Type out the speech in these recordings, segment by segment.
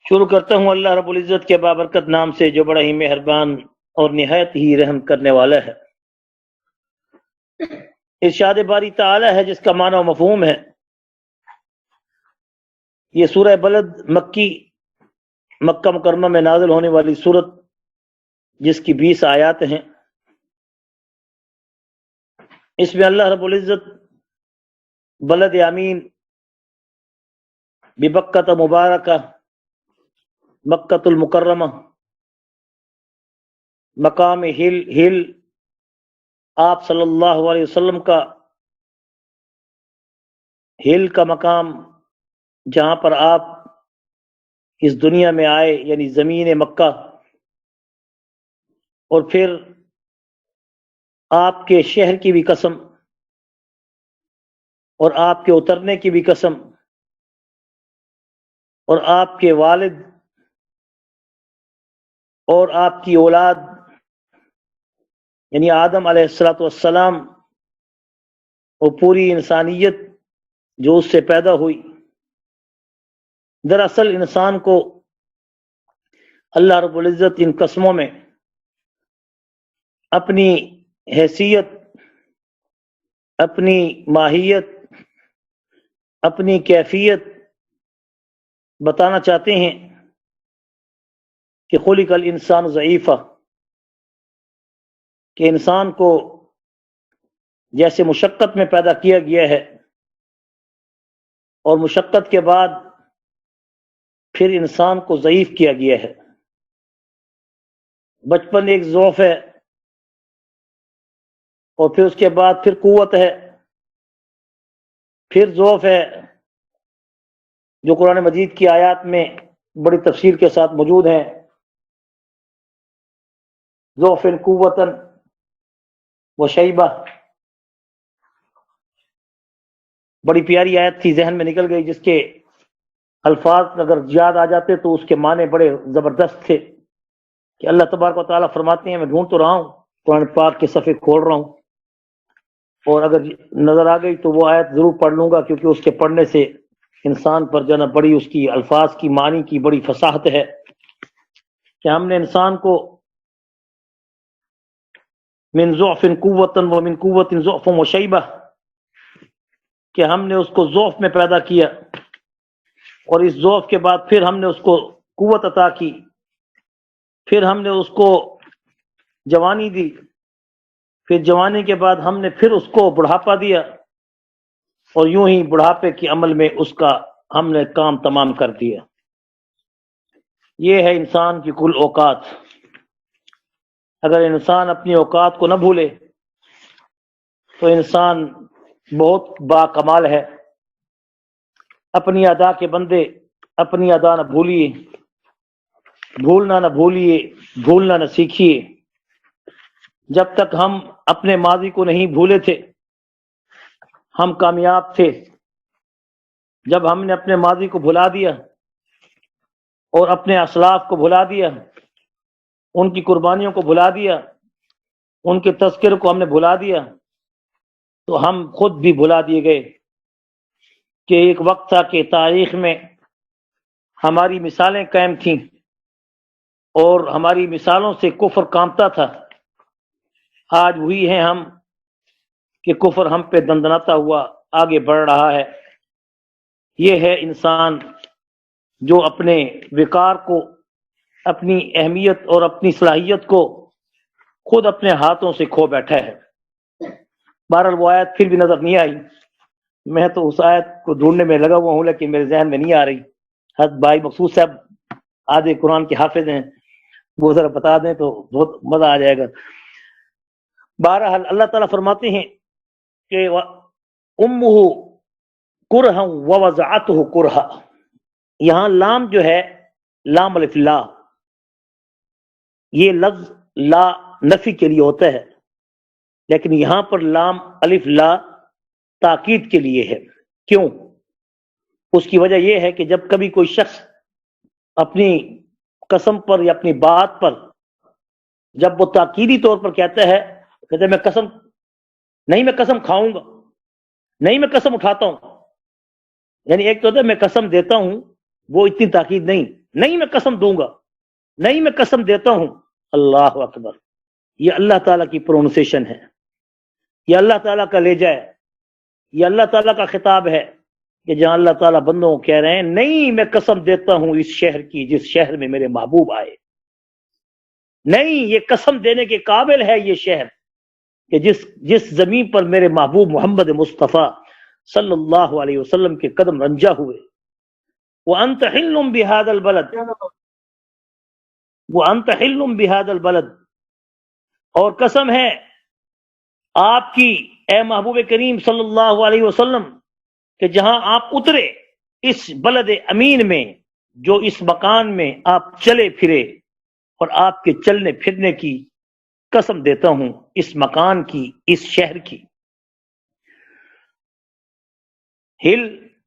شروع کرتا ہوں اللہ رب العزت کے بابرکت نام سے جو بڑا ہی مہربان اور نہایت ہی رحم کرنے والا ہے۔ ارشاد باری تعالی ہے جس کا معنی و مفہوم ہے۔ یہ سورہ بلد مکہ مکرمہ میں نازل ہونے والی سورت جس کی 20 آیات ہیں۔ اس میں اللہ رب العزت بلد امین ببکۃ مبارکہ مکۃ المکرمہ مقام ہل آپ صلی اللہ علیہ وسلم کا ہل کا مقام جہاں پر آپ اس دنیا میں آئے یعنی زمین مکہ، اور پھر آپ کے شہر کی بھی قسم اور آپ کے اترنے کی بھی قسم اور آپ کے والد اور آپ کی اولاد یعنی آدم علیہ الصلوۃ والسلام اور پوری انسانیت جو اس سے پیدا ہوئی۔ دراصل انسان کو اللہ رب العزت ان قسموں میں اپنی حیثیت، اپنی ماہیت، اپنی کیفیت بتانا چاہتے ہیں کہ خلق الانسان ضعیفا، کہ انسان کو جیسے مشقت میں پیدا کیا گیا ہے اور مشقت کے بعد پھر انسان کو ضعیف کیا گیا ہے۔ بچپن ایک ضعف ہے اور پھر اس کے بعد پھر قوت ہے، پھر ضعف ہے جو قرآن مجید کی آیات میں بڑی تفصیل کے ساتھ موجود ہیں۔ ضعف قوتاً و شیبہ، بڑی پیاری آیت تھی، ذہن میں نکل گئی، جس کے الفاظ اگر یاد آ جاتے تو اس کے معنی بڑے زبردست تھے کہ اللہ تبارک و تعالیٰ فرماتے ہیں، میں ڈھونڈ تو رہا ہوں، قرآن پاک کے صفحے کھول رہا ہوں، اور اگر نظر آ گئی تو وہ آیت ضرور پڑھ لوں گا، کیونکہ اس کے پڑھنے سے انسان پر جو نا بڑی اس کی الفاظ کی معنی کی بڑی فصاحت ہے کہ ہم نے انسان کو من ضعف قوت و من قوت ضعف و شیبہ، کہ ہم نے اس کو ضعف میں پیدا کیا اور اس ضعف کے بعد پھر ہم نے اس کو قوت عطا کی، پھر ہم نے اس کو جوانی دی، پھر جوانی کے بعد ہم نے پھر اس کو بڑھاپا دیا، اور یوں ہی بڑھاپے کے عمل میں اس کا ہم نے کام تمام کر دیا۔ یہ ہے انسان کی کل اوقات۔ اگر انسان اپنی اوقات کو نہ بھولے تو انسان بہت با کمال ہے۔ اپنی ادا کے بندے اپنی ادا نہ بھولیے، بھولنا نہ بھولیے، بھولنا نہ سیکھیے۔ جب تک ہم اپنے ماضی کو نہیں بھولے تھے ہم کامیاب تھے۔ جب ہم نے اپنے ماضی کو بھلا دیا اور اپنے اسلاف کو بھلا دیا، ان کی قربانیوں کو بھلا دیا، ان کے تذکر کو ہم نے بھلا دیا، تو ہم خود بھی بھلا دیے گئے کہ ایک وقت تھا کہ تاریخ میں ہماری مثالیں قائم تھیں اور ہماری مثالوں سے کفر کانپتا تھا۔ آج وہی ہیں ہم کہ کفر ہم پہ دندناتا ہوا آگے بڑھ رہا ہے۔ یہ ہے انسان جو اپنے وقار کو، اپنی اہمیت اور اپنی صلاحیت کو خود اپنے ہاتھوں سے کھو بیٹھا ہے۔ بہرحال وہ آیت پھر بھی نظر نہیں آئی، میں تو اس آیت کو ڈھونڈنے میں لگا ہوا ہوں لیکن میرے ذہن میں نہیں آ رہی۔ حضرت بھائی مقصود صاحب آدھے قرآن کے حافظ ہیں، وہ ذرا بتا دیں تو بہت مزہ آ جائے گا۔ بہرحال اللہ تعالیٰ فرماتے ہیں کہ امہ کرہا ووضعتہ کرہا، یہاں لام جو ہے لام الف لا، یہ لفظ لا نفی کے لیے ہوتا ہے، لیکن یہاں پر لام الف لا تاکید کے لیے ہے۔ کیوں؟ اس کی وجہ یہ ہے کہ جب کبھی کوئی شخص اپنی قسم پر یا اپنی بات پر جب وہ تاکیدی طور پر کہتا ہے، کہتے میں قسم نہیں، میں قسم کھاؤں گا نہیں، میں قسم اٹھاتا ہوں، یعنی ایک تو ہوتا ہے میں قسم دیتا ہوں، وہ اتنی تاکید نہیں، نہیں میں قسم دوں گا، نہیں میں قسم دیتا ہوں۔ اللہ اکبر، یہ اللہ تعالیٰ کی پروننسیشن ہے، یہ اللہ تعالیٰ کا لہجہ ہے، یہ اللہ تعالیٰ کا خطاب ہے کہ جہاں اللہ تعالیٰ بندوں کو کہہ رہے ہیں نہیں میں قسم دیتا ہوں اس شہر کی جس شہر میں میرے محبوب آئے، نہیں یہ قسم دینے کے قابل ہے یہ شہر کہ جس زمین پر میرے محبوب محمد مصطفیٰ صلی اللہ علیہ وسلم کے قدم رنجا ہوئے۔ وَأَنْتَ حِلٌّ بِهَذَا الْبَلَدِ، وَأَنْتَ حِلٌّ بِهَذَا الْبَلَدِ، اور قسم ہے آپ کی اے محبوب کریم صلی اللہ علیہ وسلم کہ جہاں آپ اترے اس بلد امین میں، جو اس مکان میں آپ چلے پھرے، اور آپ کے چلنے پھرنے کی قسم دیتا ہوں اس مکان کی، اس شہر کی۔ ہل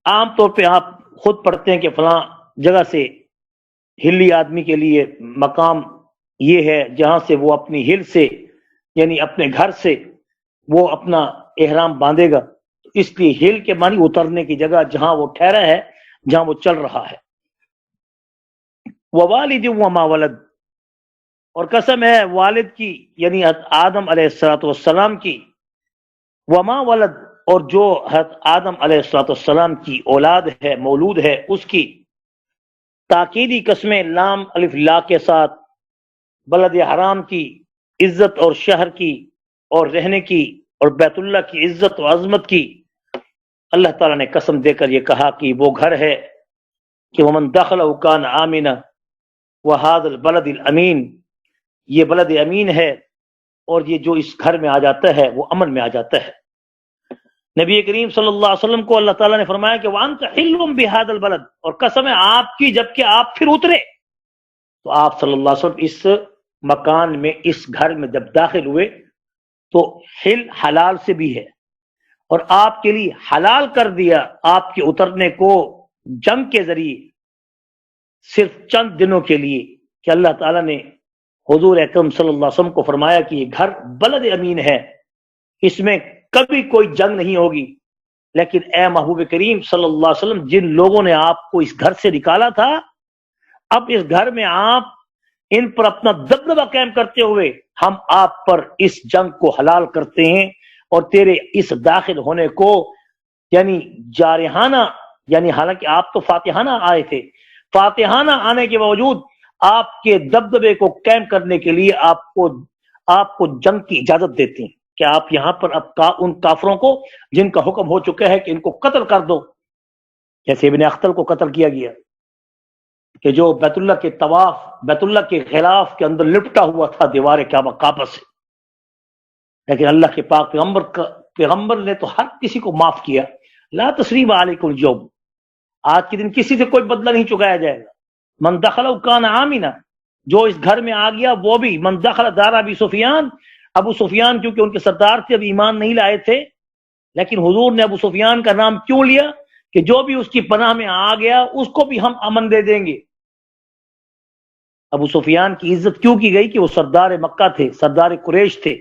عام طور پہ آپ خود پڑھتے ہیں کہ فلاں جگہ سے ہلی آدمی کے لیے مقام یہ ہے جہاں سے وہ اپنی ہل سے یعنی اپنے گھر سے وہ اپنا احرام باندھے گا، اس لیے ہل کے معنی اترنے کی جگہ جہاں وہ ٹھہرا ہے، جہاں وہ چل رہا ہے۔ ووالد وما ولد، اور قسم ہے والد کی یعنی آدم علیہ الصلوۃ والسلام کی، وما ولد، اور جو حضرت آدم علیہ الصلوۃ والسلام کی اولاد ہے، مولود ہے، اس کی۔ تاکیدی قسمیں لام الف لا کے ساتھ، بلد حرام کی عزت اور شہر کی اور رہنے کی اور بیت اللہ کی عزت و عظمت کی۔ اللہ تعالیٰ نے قسم دے کر یہ کہا کہ وہ گھر ہے کہ ومن دخلہ کان آمنا وہذا البلد الامین، یہ بلد امین ہے اور یہ جو اس گھر میں آ جاتا ہے وہ امن میں آ جاتا ہے۔ نبی کریم صلی اللہ علیہ وسلم کو اللہ تعالیٰ نے فرمایا کہ وانت حل بہذا البلد، اور قسم ہے آپ کی جبکہ آپ پھر اترے، تو آپ صلی اللہ علیہ وسلم اس مکان میں، اس گھر میں جب داخل ہوئے تو حل حلال سے بھی ہے، اور آپ کے لیے حلال کر دیا آپ کے اترنے کو جنگ کے ذریعے صرف چند دنوں کے لیے، کہ اللہ تعالیٰ نے حضور اکرم صلی اللہ علیہ وسلم کو فرمایا کہ یہ گھر بلد امین ہے، اس میں کبھی کوئی جنگ نہیں ہوگی۔ لیکن اے محبوب کریم صلی اللہ علیہ وسلم، جن لوگوں نے آپ کو اس گھر سے نکالا تھا، اب اس گھر میں آپ ان پر اپنا دبدبہ قائم کرتے ہوئے ہم آپ پر اس جنگ کو حلال کرتے ہیں، اور تیرے اس داخل ہونے کو یعنی جارحانہ، یعنی حالانکہ آپ تو فاتحانہ آئے تھے، فاتحانہ آنے کے باوجود آپ کے دبدبے کو قائم کرنے کے لیے آپ کو جنگ کی اجازت دیتے ہیں کہ آپ یہاں پر اب ان کافروں کو جن کا حکم ہو چکا ہے کہ ان کو قتل کر دو، جیسے ابن اختل کو قتل کیا گیا کہ جو بیت اللہ کے طواف، بیت اللہ کے غلاف کے اندر لپٹا ہوا تھا دیوار کعبہ سے، لیکن اللہ کے پاک پیغمبر نے تو ہر کسی کو معاف کیا۔ لا تثریب علیکم اليوم، آج کے دن کسی سے کوئی بدلہ نہیں چکایا جائے گا۔ من دخلہ کان آمنا، جو اس گھر میں آ گیا وہ بھی۔ من دخل دار ابی سفیان، ابو سفیان کیونکہ ان کے سردار تھے، اب ایمان نہیں لائے تھے، لیکن حضور نے ابو سفیان کا نام کیوں لیا کہ جو بھی اس کی پناہ میں آ گیا اس کو بھی ہم امن دے دیں گے۔ ابو سفیان کی عزت کیوں کی گئی کہ وہ سردار مکہ تھے، سردار قریش تھے،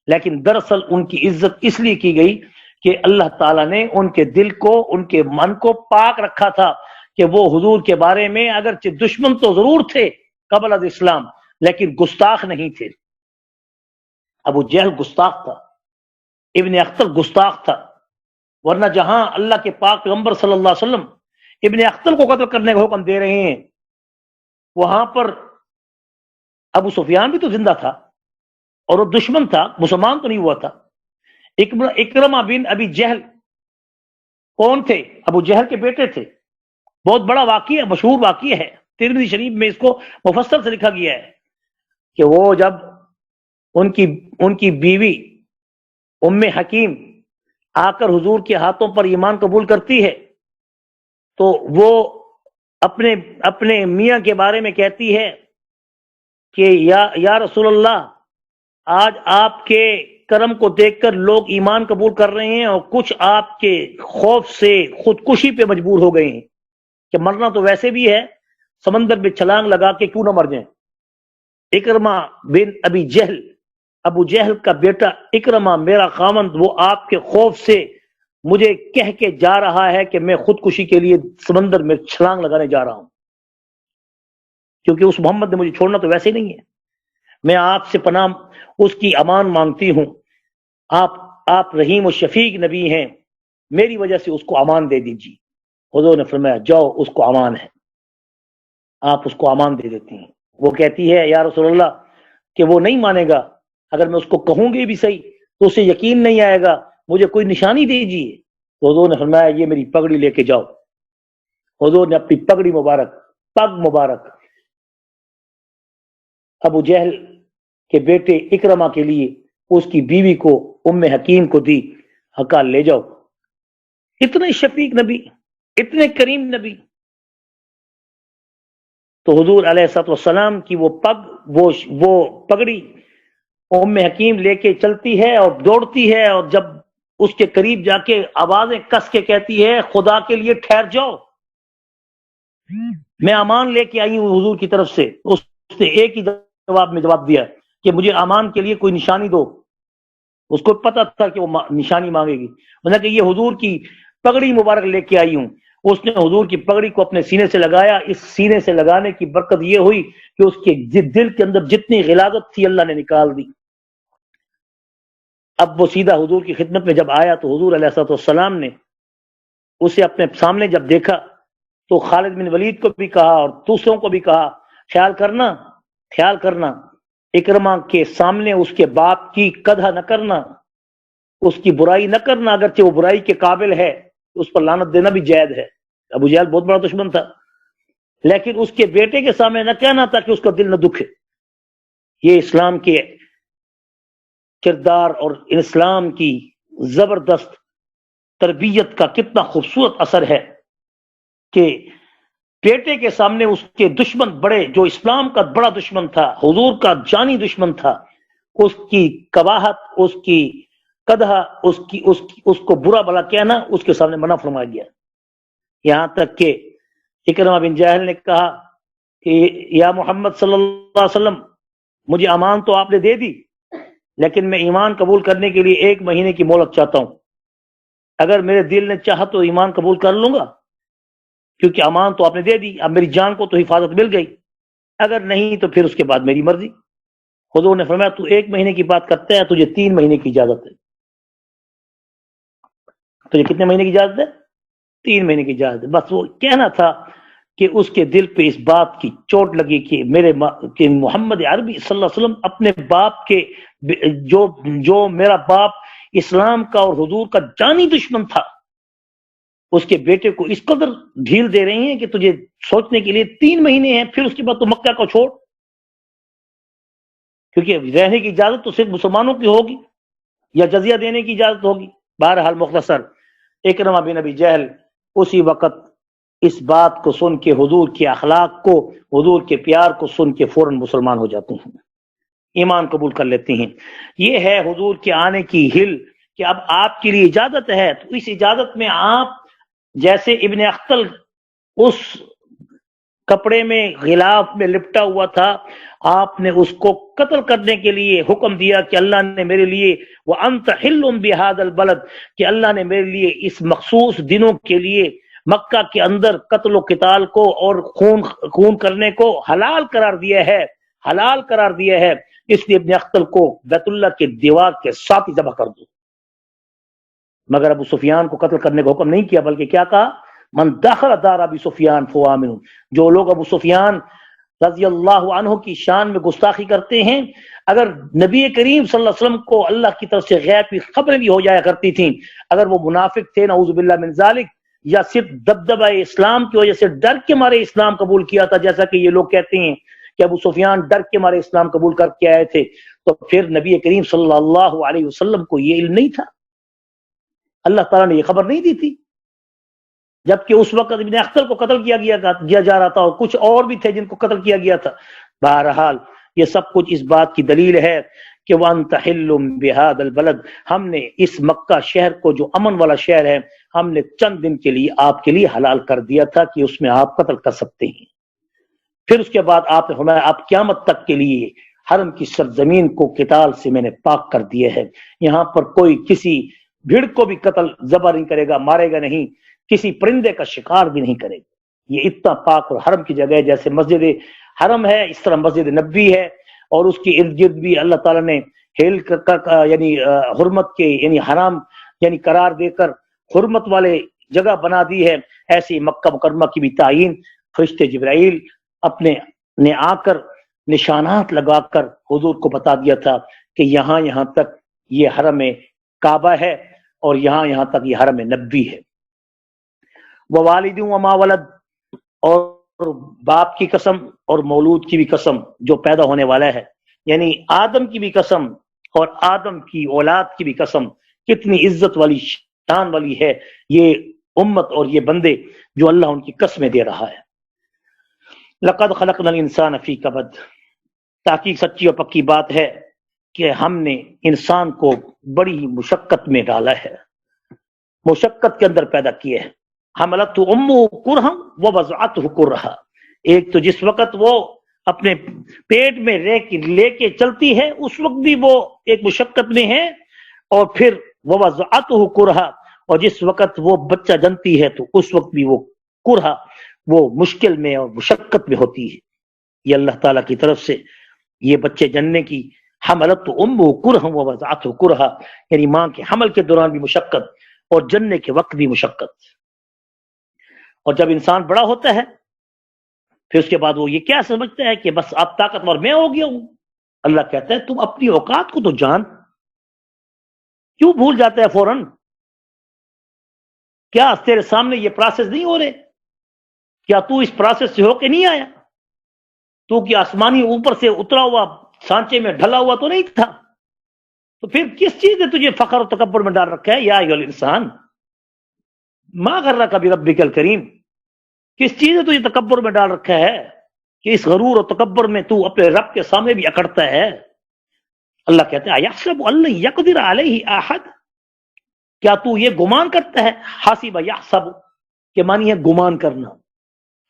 لیکن دراصل ان کی عزت اس لیے کی گئی کہ اللہ تعالیٰ نے ان کے دل کو، ان کے من کو پاک رکھا تھا کہ وہ حضور کے بارے میں اگرچہ دشمن تو ضرور تھے قبل از اسلام، لیکن گستاخ نہیں تھے۔ ابو جہل گستاخ تھا، ابن اختل گستاخ تھا، ورنہ جہاں اللہ کے پاک پیغمبر صلی اللہ علیہ وسلم ابن اختل کو قتل کرنے کا حکم دے رہے ہیں، وہاں پر ابو سفیان بھی تو زندہ تھا اور وہ دشمن تھا، مسلمان تو نہیں ہوا تھا۔ اکرمہ بن ابی جہل کون تھے؟ ابو جہل کے بیٹے تھے۔ بہت بڑا واقعہ، مشہور واقعہ ہے، ترمذی شریف میں اس کو مفصل سے لکھا گیا ہے کہ وہ جب ان کی بیوی ام حکیم آ کر حضور کے ہاتھوں پر ایمان قبول کرتی ہے تو وہ اپنے میاں کے بارے میں کہتی ہے کہ یا رسول اللہ، آج آپ کے کرم کو دیکھ کر لوگ ایمان قبول کر رہے ہیں اور کچھ آپ کے خوف سے خودکشی پہ مجبور ہو گئے ہیں کہ مرنا تو ویسے بھی ہے، سمندر میں چھلانگ لگا کے کیوں نہ مر جائیں۔ اکرمہ بن ابی جہل، ابو جہل کا بیٹا اکرمہ میرا خاوند، وہ آپ کے خوف سے مجھے کہہ کے جا رہا ہے کہ میں خودکشی کے لیے سمندر میں چھلانگ لگانے جا رہا ہوں۔ کیونکہ اس محمد نے مجھے چھوڑنا تو ویسے ہی نہیں ہے. میں آپ سے پناہ اس کی امان مانگتی ہوں. آپ رحیم و شفیق نبی ہیں، میری وجہ سے اس کو امان دے دیجیے. حضور نے فرمایا جاؤ، اس کو امان ہے. آپ اس کو امان دے دیتی ہیں. وہ کہتی ہے یا رسول اللہ کہ وہ نہیں مانے گا، اگر میں اس کو کہوں گی بھی صحیح تو اسے یقین نہیں آئے گا، مجھے کوئی نشانی دیجیے. تو حضور نے فرمایا یہ میری پگڑی لے کے جاؤ. حضور نے اپنی پگڑی مبارک، پگ مبارک ابو جہل کے بیٹے اکرمہ کے لیے اس کی بیوی کو ام حکیم کو دی. کہا لے جاؤ. اتنے شفیق نبی، اتنے کریم نبی. تو حضور علیہ الصلوۃ والسلام کی وہ پگڑی ام حکیم لے کے چلتی ہے اور دوڑتی ہے، اور جب اس کے قریب جا کے آوازیں کس کے کہتی ہے خدا کے لیے ٹھہر جاؤ، میں امان لے کے آئی ہوں حضور کی طرف سے. اس نے ایک ہی جواب دیا کہ مجھے امان کے لیے کوئی نشانی دو. اس کو پتا تھا کہ وہ نشانی مانگے گی. انہوں نے کہ یہ حضور کی پگڑی مبارک لے کے آئی ہوں. اس نے حضور کی پگڑی کو اپنے سینے سے لگایا. اس سینے سے لگانے کی برکت یہ ہوئی کہ اس کے دل کے اندر جتنی غلاظت تھی اللہ نے نکال دی. اب وہ سیدھا حضور کی خدمت میں جب آیا تو حضور علیہ الصلوۃ والسلام نے اسے اپنے سامنے جب دیکھا تو خالد بن ولید کو بھی کہا اور دوسروں کو بھی کہا خیال کرنا اکرمہ کے سامنے اس کے باپ کی قدح نہ کرنا، اس کی برائی نہ کرنا. اگرچہ وہ برائی کے قابل ہے اس پر لعنت دینا بھی جائز ہے. ابو جہل بہت بڑا دشمن تھا، لیکن اس کے بیٹے کے سامنے نہ کہنا تھا کہ اس کا دل نہ دکھے. یہ اسلام کے کردار اور اسلام کی زبردست تربیت کا کتنا خوبصورت اثر ہے کہ بیٹے کے سامنے اس کے دشمن بڑے، جو اسلام کا بڑا دشمن تھا، حضور کا جانی دشمن تھا، اس کی قباحت، اس کی قدح، اس کو برا بلا کہنا اس کے سامنے منع فرمایا گیا. یہاں تک کہ اکرمہ بن جہل نے کہا کہ یا محمد صلی اللہ علیہ وسلم مجھے امان تو آپ نے دے دی، لیکن میں ایمان قبول کرنے کے لیے 1 مہینے کی مہلت چاہتا ہوں. اگر میرے دل نے چاہا تو ایمان قبول کر لوں گا، کیونکہ امان تو آپ نے دے دی، اب میری جان کو تو حفاظت مل گئی. اگر نہیں تو پھر اس کے بعد میری مرضی. حضور نے فرمایا تو 1 مہینے کی بات کرتے ہیں، تجھے 3 مہینے کی اجازت ہے. تجھے کتنے مہینے کی اجازت ہے؟ 3 مہینے کی اجازت ہے. بس وہ کہنا تھا کہ اس کے دل پہ اس بات کی چوٹ لگی کہ کہ محمد عربی صلی اللہ علیہ وسلم اپنے باپ کے جو میرا باپ اسلام کا اور حضور کا جانی دشمن تھا، اس کے بیٹے کو اس قدر ڈھیل دے رہی ہیں کہ تجھے سوچنے کے لیے 3 مہینے ہیں، پھر اس کے بعد تو مکہ کو چھوڑ. کیونکہ رہنے کی اجازت تو صرف مسلمانوں کی ہوگی یا جزیہ دینے کی اجازت ہوگی. بہرحال مختصر، اکرمہ بن ابی جہل اسی وقت اس بات کو سن کے، حضور کے اخلاق کو، حضور کے پیار کو سن کے فوراً مسلمان ہو جاتے ہیں، ایمان قبول کر لیتے ہیں. یہ ہے حضور کے آنے کی ہل کہ اب آپ کے لیے اجازت ہے. تو اس اجازت میں آپ جیسے ابن اختل اس کپڑے میں غلاف میں لپٹا ہوا تھا، آپ نے اس کو قتل کرنے کے لیے حکم دیا کہ اللہ نے میرے لیے وَأَنْتَ حِلٌّ بِهَذَا الْبَلَدِ، کہ اللہ نے میرے لیے اس مخصوص دنوں کے لیے مکہ کے اندر قتل و قتال کو اور خون کرنے کو حلال قرار دیا ہے. اس لیے ابن اختل کو بیت اللہ کے دیوار کے ساتھ ہی ذبح کر دو. مگر ابو سفیان کو قتل کرنے کا حکم نہیں کیا، بلکہ کیا کہا؟ من دخل دار ابی سفیان فهو آمن. جو لوگ ابو سفیان رضی اللہ عنہ کی شان میں گستاخی کرتے ہیں، اگر نبی کریم صلی اللہ علیہ وسلم کو اللہ کی طرف سے غیب کی خبریں بھی ہو جایا کرتی تھیں، اگر وہ منافق تھے نعوذ باللہ من ذالک، یا صرف دبدبہ اسلام کی وجہ سے ڈر کے مارے اسلام قبول کیا تھا، جیسا کہ یہ لوگ کہتے ہیں کہ ابو سفیان ڈر کے مارے اسلام قبول کر کے آئے تھے، تو پھر نبی کریم صلی اللہ علیہ وسلم کو یہ علم نہیں تھا، اللہ تعالیٰ نے یہ خبر نہیں دی تھی. جبکہ اس وقت ابن اختل کو قتل کیا جا رہا تھا اور کچھ اور بھی تھے جن کو قتل کیا گیا تھا. بہرحال یہ سب کچھ اس بات کی دلیل ہے کہ وَأَنْتَ حِلٌّ بِهَذَا الْبَلَدِ، ہم نے اس مکہ شہر کو جو امن والا شہر ہے، ہم نے چند دن کے لیے آپ کے لیے حلال کر دیا تھا کہ اس میں آپ قتل کر سکتے ہیں. پھر اس کے بعد آپ نے فرمایا آپ قیامت تک کے لیے حرم کی سرزمین کو قتال سے میں نے پاک کر دیا ہے. یہاں پر کوئی کسی بھیڑ کو بھی قتل ذبح نہیں کرے گا، مارے گا نہیں، کسی پرندے کا شکار بھی نہیں کرے گا. یہ اتنا پاک اور حرم کی جگہ ہے، جیسے مسجد حرم ہے اس طرح مسجد نبوی ہے، اور اس کی ارد گرد بھی اللہ تعالیٰ نے یعنی حرمت کے یعنی حرام یعنی قرار دے کر حرمت والے جگہ بنا دی ہے۔ ایسی مکہ مکرمہ کی بھی تعین فرشتے جبرائیل اپنے نے آ کر نشانات لگا کر حضور کو بتا دیا تھا کہ یہاں تک یہ حرم کعبہ ہے اور یہاں تک یہ حرم نبوی ہے۔ ووالد وما ولد، اور باپ کی قسم اور مولود کی بھی قسم جو پیدا ہونے والا ہے، یعنی آدم کی بھی قسم اور آدم کی اولاد کی بھی قسم، کتنی عزت والی شان والی ہے یہ امت اور یہ بندے جو اللہ ان کی قسمیں دے رہا ہے۔ لقد خلقنا الانسان فی کبد، تحقیق سچی اور پکی بات ہے کہ ہم نے انسان کو بڑی مشقت میں ڈالا ہے، مشقت کے اندر پیدا کیے ہیں۔ حملت امہ کرہا ووضعتہ کرہا، ایک تو جس وقت وہ اپنے پیٹ میں لے کے چلتی ہے اس وقت بھی وہ ایک مشقت میں ہے، اور پھر ووضعتہ کرہا، اور جس وقت وہ بچہ جنتی ہے تو اس وقت بھی وہ کرہا، وہ مشکل میں اور مشقت میں ہوتی ہے۔ یہ اللہ تعالیٰ کی طرف سے یہ بچے جننے کی حملت امہ کرہا ووضعتہ کرہا، یعنی ماں کے حمل کے دوران بھی مشقت اور جننے کے وقت بھی مشقت۔ اور جب انسان بڑا ہوتا ہے پھر اس کے بعد وہ یہ کیا سمجھتا ہے کہ بس اب طاقتور میں ہو گیا ہوں۔ اللہ کہتا ہے تم اپنی اوقات کو تو جان، کیوں بھول جاتا ہے فوراً؟ کیا تیرے سامنے یہ پروسیس نہیں ہو رہے؟ کیا تو اس پروسیس سے ہو کے نہیں آیا؟ تو کیا آسمانی اوپر سے اترا ہوا سانچے میں ڈھلا ہوا تو نہیں تھا؟ تو پھر کس چیز نے تجھے فخر و تکبر میں ڈال رکھا ہے؟ یا ایھا الانسان ما غرک بربک الکریم، کس چیز نے تجھے تکبر میں ڈال رکھا ہے کہ اس غرور اور تکبر میں تو اپنے رب کے سامنے بھی اکڑتا ہے؟ اللہ کہتے ہیں ایحسب ان لن یقدر علیہ احد، کیا تو یہ گمان کرتا ہے؟ حاسب یحسب کہ معنی ہے گمان کرنا،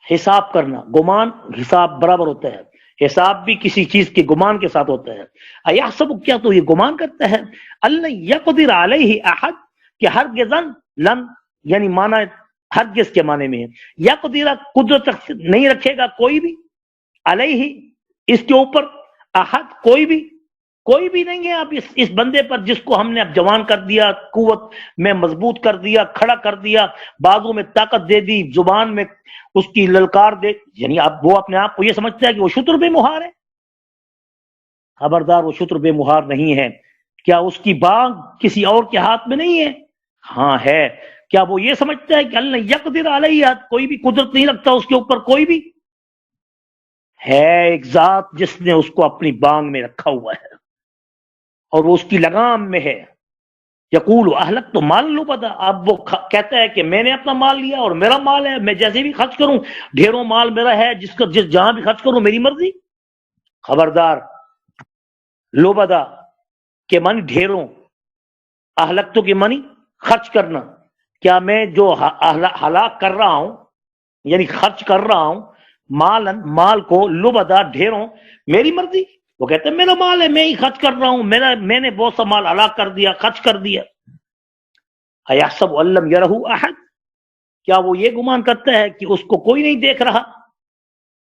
حساب کرنا، گمان حساب برابر ہوتا ہے، حساب بھی کسی چیز کے گمان کے ساتھ ہوتا ہے۔ ایحسب، کیا تو یہ گمان کرتا ہے ان لن یقدر علیہ احد کہ ہرگزن، لن یعنی معنی ہرگز کے معنی میں ہے، یقدر قدرت نہیں رکھے گا کوئی بھی، علیہ اس کے اوپر، احد کوئی بھی نہیں ہے اب اس بندے پر جس کو ہم نے اب جوان کر دیا، قوت میں مضبوط کر دیا، کھڑا کر دیا، بازو میں طاقت دے دی، زبان میں اس کی للکار دے، یعنی اب وہ اپنے آپ کو یہ سمجھتا ہے کہ وہ شتر بے مہار ہے۔ خبردار، وہ شتر بے مہار نہیں ہے۔ کیا اس کی بانگ کسی اور کے ہاتھ میں نہیں ہے؟ ہاں ہے۔ کیا وہ یہ سمجھتا ہے کہ اللہ یقدر علیہ، کوئی بھی قدرت نہیں رکھتا اس کے اوپر؟ کوئی بھی ہے ایک ذات جس نے اس کو اپنی بانگ میں رکھا ہوا ہے اور وہ اس کی لگام میں ہے۔ یقول اہلکت مالا لبدا، اب وہ کہتا ہے کہ میں نے اپنا مال لیا اور میرا مال ہے، میں جیسے بھی خرچ کروں، ڈھیروں مال میرا ہے، جہاں بھی خرچ کروں میری مرضی۔ خبردار، لبدا کے معنی ڈھیروں، اہلکت کے معنی خرچ کرنا۔ کیا میں جو ہلاک کر رہا ہوں یعنی خرچ کر رہا ہوں مال کو، لبدا ڈھیروں، میری مرضی؟ وہ کہتے ہیں میرا مال ہے، میں ہی خرچ کر رہا ہوں، میں نے بہت سا مال ہلاک کر دیا، خرچ کر دیا۔ ایحسب ان لم یرہ احد، کیا وہ یہ گمان کرتا ہے کہ اس کو کوئی نہیں دیکھ رہا؟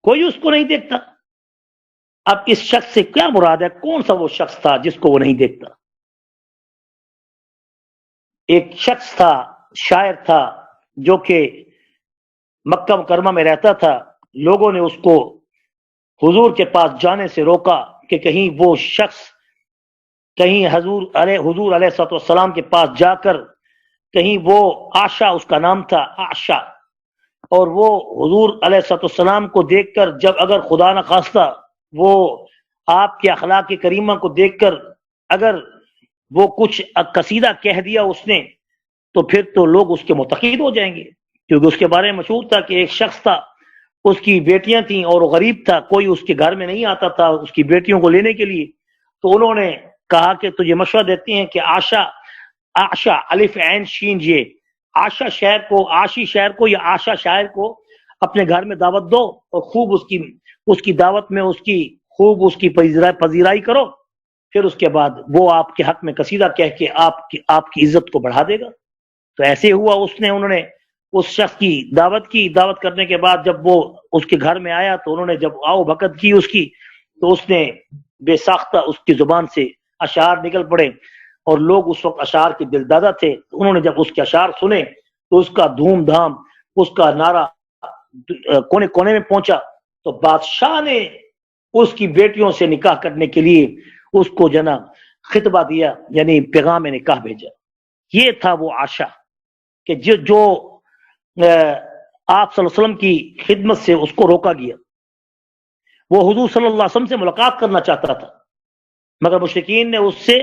کوئی اس کو نہیں دیکھتا۔ اب اس شخص سے کیا مراد ہے؟ کون سا وہ شخص تھا جس کو وہ نہیں دیکھتا؟ ایک شخص تھا، شاعر تھا، جو کہ مکہ مکرمہ میں رہتا تھا۔ لوگوں نے اس کو حضور کے پاس جانے سے روکا کہ کہیں وہ شخص کہیں حضور علیہ السلام کے پاس جا کر کہیں وہ آشا، اس کا نام تھا آشا، اور وہ حضور علیہ السلام کو دیکھ کر جب اگر خدا نہ خواستہ وہ آپ کے اخلاق کریمہ کو دیکھ کر اگر وہ کچھ قصیدہ کہہ دیا اس نے تو پھر تو لوگ اس کے متقید ہو جائیں گے، کیونکہ اس کے بارے میں مشہور تھا کہ ایک شخص تھا، اس کی بیٹیاں تھیں اور وہ غریب تھا، کوئی اس کے گھر میں نہیں آتا تھا اس کی بیٹیوں کو لینے کے لیے۔ تو انہوں نے کہا کہ تجھے مشورہ دیتے ہیں کہ آشا الف عین شین، یہ آشا شہر کو، آشی شہر کو یا آشا شاعر کو اپنے گھر میں دعوت دو اور خوب اس کی دعوت میں خوب اس کی پذیرائی کرو، پھر اس کے بعد وہ آپ کے حق میں قصیدہ کہہ کے آپ کی عزت کو بڑھا دے گا۔ تو ایسے ہوا، انہوں نے اس شخص کی دعوت کرنے کے بعد جب وہ اس کے گھر میں آیا تو انہوں نے جب آؤ بھگت کی اس کی، تو اس نے بے ساختہ اس کی زبان سے اشعار نکل پڑے، اور لوگ اس وقت اشعار کے دل دادا تھے، انہوں نے جب اس کے اشعار سنے تو اس کا دھوم دھام، اس کا نعرہ کونے کونے میں پہنچا، تو بادشاہ نے اس کی بیٹیوں سے نکاح کرنے کے لیے اس کو جنا خطبہ دیا، یعنی پیغام نکاح بھیجا۔ یہ تھا وہ عاشا کہ جو آپ صلی اللہ علیہ وسلم کی خدمت سے اس کو روکا گیا۔ وہ حضور صلی اللہ علیہ وسلم سے ملاقات کرنا چاہتا تھا، مگر مشرکین نے اس سے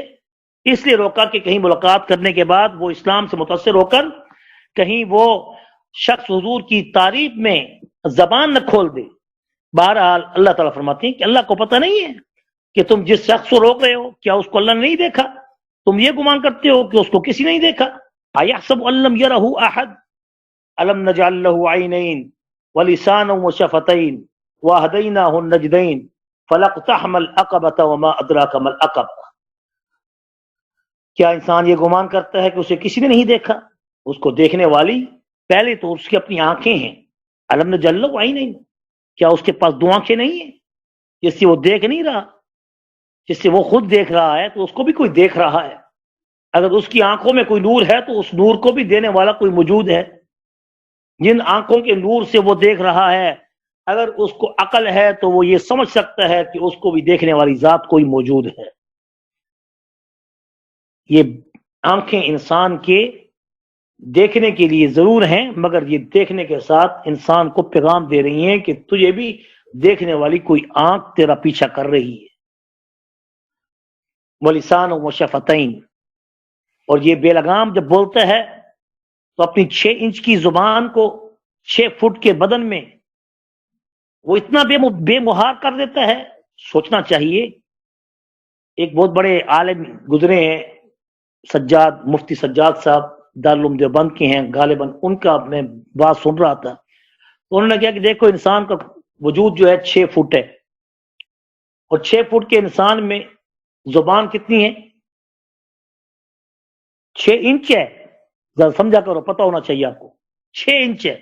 اس لیے روکا کہ کہیں ملاقات کرنے کے بعد وہ اسلام سے متاثر ہو کر کہیں وہ شخص حضور کی تعریف میں زبان نہ کھول دے۔ بہرحال اللہ تعالیٰ فرماتے ہیں کہ اللہ کو پتہ نہیں ہے کہ تم جس شخص کو روک رہے ہو، کیا اس کو اللہ نے نہیں دیکھا؟ تم یہ گمان کرتے ہو کہ اس کو کسی نہیں دیکھا؟ اَيَحْسَبُ أَن لَّمْ يَرَهُ أَحَدٌ أَلَمْ نَجْعَل لَّهُ عَيْنَيْنِ وَلِسَانًا وَشَفَتَيْنِ وَهَدَيْنَاهُ النَّجْدَيْنِ فَلَاقْتَحَمَ الْعَقَبَةَ وَمَا أَدْرَاكَ مَا الْعَقَبَةُ۔ کیا انسان یہ گمان کرتا ہے کہ اسے کسی نے نہیں دیکھا؟ اس کو دیکھنے والی پہلے تو اس کی اپنی آنکھیں ہیں۔ أَلَمْ نَجْعَل لَّهُ عَيْنَيْنِ، کیا اس کے پاس دو آنکھیں نہیں ہیں جس سے وہ دیکھ نہیں رہا؟ جس سے وہ خود دیکھ رہا ہے تو اس کو بھی کوئی دیکھ رہا ہے۔ اگر اس کی آنکھوں میں کوئی نور ہے تو اس نور کو بھی دینے والا کوئی موجود ہے۔ جن آنکھوں کے نور سے وہ دیکھ رہا ہے، اگر اس کو عقل ہے تو وہ یہ سمجھ سکتا ہے کہ اس کو بھی دیکھنے والی ذات کوئی موجود ہے۔ یہ آنکھیں انسان کے دیکھنے کے لیے ضرور ہیں، مگر یہ دیکھنے کے ساتھ انسان کو پیغام دے رہی ہیں کہ تجھے بھی دیکھنے والی کوئی آنکھ تیرا پیچھا کر رہی ہے۔ وَلِسَانًا وَشَفَتَيْنِ، اور یہ بے لگام جب بولتا ہے تو اپنی 6 انچ کی زبان کو 6 فٹ کے بدن میں وہ اتنا بے مہار کر دیتا ہے۔ سوچنا چاہیے، ایک بہت بڑے عالم گزرے ہیں سجاد، مفتی سجاد صاحب، دارالعلوم دیوبند کے ہیں غالباً، ان کا میں بات سن رہا تھا تو انہوں نے کہا کہ دیکھو انسان کا وجود جو ہے 6 فٹ ہے، اور 6 فٹ کے انسان میں زبان کتنی ہے؟ 6 انچ ہے۔ ذرا سمجھا کرو، پتہ ہونا چاہیے آپ کو، 6 انچ ہے۔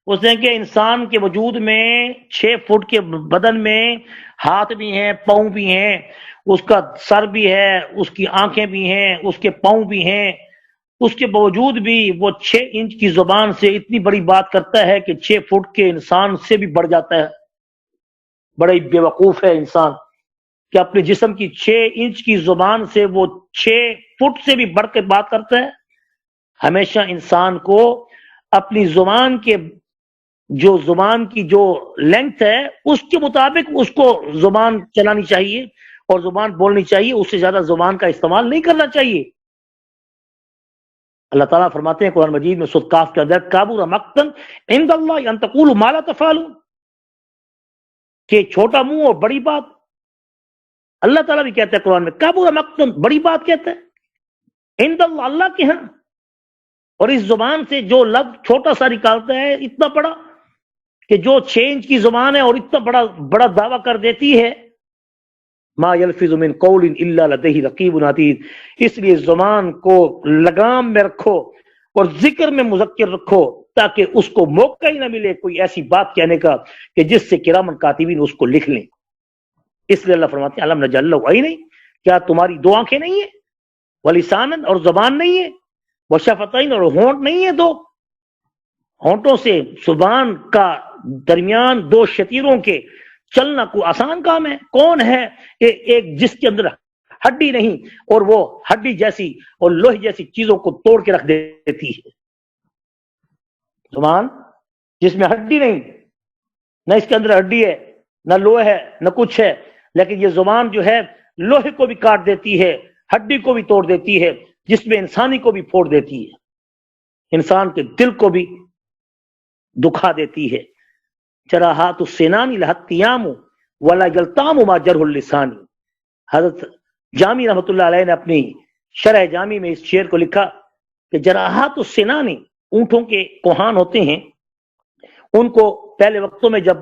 اس نے کہ انسان کے وجود میں 6 فٹ کے بدن میں ہاتھ بھی ہیں، پاؤں بھی ہیں، اس کا سر بھی ہے، اس کی آنکھیں بھی ہیں، اس کے پاؤں بھی ہیں، اس کے باوجود بھی وہ 6 انچ کی زبان سے اتنی بڑی بات کرتا ہے کہ 6 فٹ کے انسان سے بھی بڑھ جاتا ہے۔ بڑا ہی بے وقوف ہے انسان کہ اپنے جسم کی 6 انچ کی زبان سے وہ 6 فٹ سے بھی بڑھ کے بات کرتا ہے۔ ہمیشہ انسان کو اپنی زبان کی جو لینتھ ہے اس کے مطابق اس کو زبان چلانی چاہیے اور زبان بولنی چاہیے، اس سے زیادہ زبان کا استعمال نہیں کرنا چاہیے۔ اللہ تعالیٰ فرماتے ہیں قرآن مجید میں سورۃ کاف کے اندر کابر مقتا عند اللہ ان تقولوا ما لا تفعلون، کہ چھوٹا منہ اور بڑی بات، اللہ تعالیٰ بھی کہتے ہیں قرآن میں کابر مقتا، بڑی بات کہتے ہیں عند اللہ، اللہ کے ہاں، اور اس زبان سے جو لفظ چھوٹا سا نکالتا ہے اتنا بڑا، کہ جو 6 انچ کی زبان ہے اور اتنا بڑا دعویٰ کر دیتی ہے۔ ما یلفظ من قول الا لدیہ رقیب عتید، اس لیے زبان کو لگام میں رکھو اور ذکر میں مذکر رکھو تاکہ اس کو موقع ہی نہ ملے کوئی ایسی بات کہنے کا کہ جس سے کرامن کاتبین اس کو لکھ لیں۔ اس لیے اللہ فرماتے ہیں الم نجعل لہ عینین، کیا تمہاری 2 آنکھیں نہیں ہیں؟ ولسانا، اور زبان نہیں ہے؟ وشفتین، اور ہونٹ نہیں ہے 2؟ ہونٹوں سے زبان کا درمیان 2 شتیروں کے چلنا کوئی آسان کام ہے؟ کون ہے ایک جس کے اندر ہڈی نہیں اور وہ ہڈی جیسی اور لوہے جیسی چیزوں کو توڑ کے رکھ دیتی ہے؟ زبان جس میں ہڈی نہیں، نہ اس کے اندر ہڈی ہے، نہ لوہے ہے، نہ کچھ ہے، لیکن یہ زبان جو ہے لوہے کو بھی کاٹ دیتی ہے، ہڈی کو بھی توڑ دیتی ہے، جس میں انسانی کو بھی پھوڑ دیتی ہے، انسان کے دل کو بھی دکھا دیتی ہے۔ جراحات السنان لہتیام ولا یلتام ما جرح اللسان، حضرت جامی رحمۃ اللہ علیہ نے اپنی شرح جامی میں اس شعر کو لکھا کہ جراحات السنان، اونٹوں کے کوہان ہوتے ہیں، ان کو پہلے وقتوں میں جب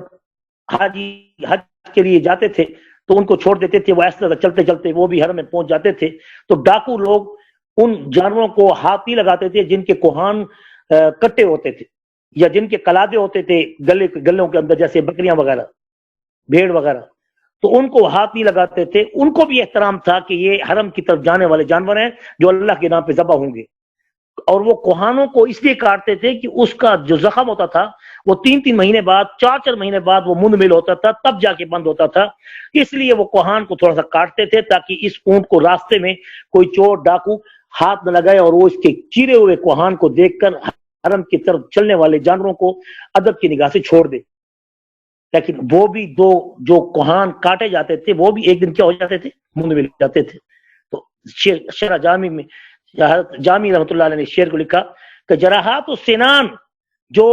حاجی حج کے لیے جاتے تھے تو ان کو چھوڑ دیتے تھے، وہ ایسے طرح چلتے چلتے وہ بھی حرم میں پہنچ جاتے تھے، تو ڈاکو لوگ ان جانوروں کو ہاتھ نہیں لگاتے تھے جن کے کوہان کٹے ہوتے تھے، یا جن کے قلادے ہوتے تھے گلوں کے اندر، جیسے بکریاں وغیرہ، بھیڑ وغیرہ، تو ان کو ہاتھ نہیں لگاتے تھے. ان کو بھی احترام تھا کہ یہ حرم کی طرف جانے والے جانور ہیں جو اللہ کے نام پہ ذبح ہوں گے. اور وہ کوہانوں کو اس لیے کاٹتے تھے کہ اس کا جو زخم ہوتا تھا وہ 3 مہینے بعد، 4 مہینے بعد وہ مندمل ہوتا تھا، تب جا کے بند ہوتا تھا. اس لیے وہ کوہان کو تھوڑا سا کاٹتے تھے تاکہ اس اونٹ کو راستے میں کوئی چور ڈاکو ہاتھ نہ لگائے اور وہ اس کے چیرے ہوئے کوہان کو دیکھ کر حرم کی طرف چلنے والے جانوروں کو ادب کی نگاہ سے چھوڑ دے. لیکن وہ بھی دو جو کوہان کاٹے جاتے تھے وہ بھی ایک دن کیا ہو جاتے تھے؟ مندمل ہو جاتے تھے. تو شرح جامی میں جامی رحمۃ اللہ علیہ نے شعر کو لکھا کہ جراحات السنان، جو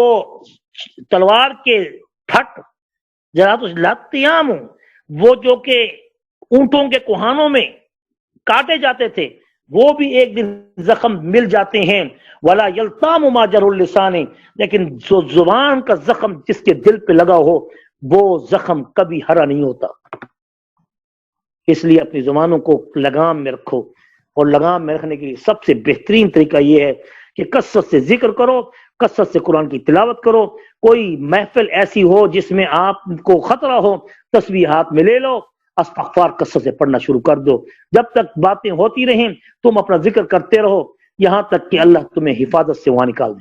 تلوار کے پھٹ، جراحات السنان وہ جو کہ اونٹوں کے کوہانوں میں کاٹے جاتے تھے وہ بھی ایک دن زخم مل جاتے ہیں. ولا یلتام ما جرح اللسان، لیکن جو زبان کا زخم جس کے دل پہ لگا ہو وہ زخم کبھی ہرا نہیں ہوتا. اس لیے اپنی زبانوں کو لگام میں رکھو، اور لگام میں رکھنے کے لیے سب سے بہترین طریقہ یہ ہے کہ کثرت سے ذکر کرو، کثرت سے قرآن کی تلاوت کرو. کوئی محفل ایسی ہو جس میں آپ کو خطرہ ہو، تسبیح ہاتھ میں لے لو، استغفار کثرت سے پڑھنا شروع کر دو. جب تک باتیں ہوتی رہیں تم اپنا ذکر کرتے رہو، یہاں تک کہ اللہ تمہیں حفاظت سے وہاں نکال دے.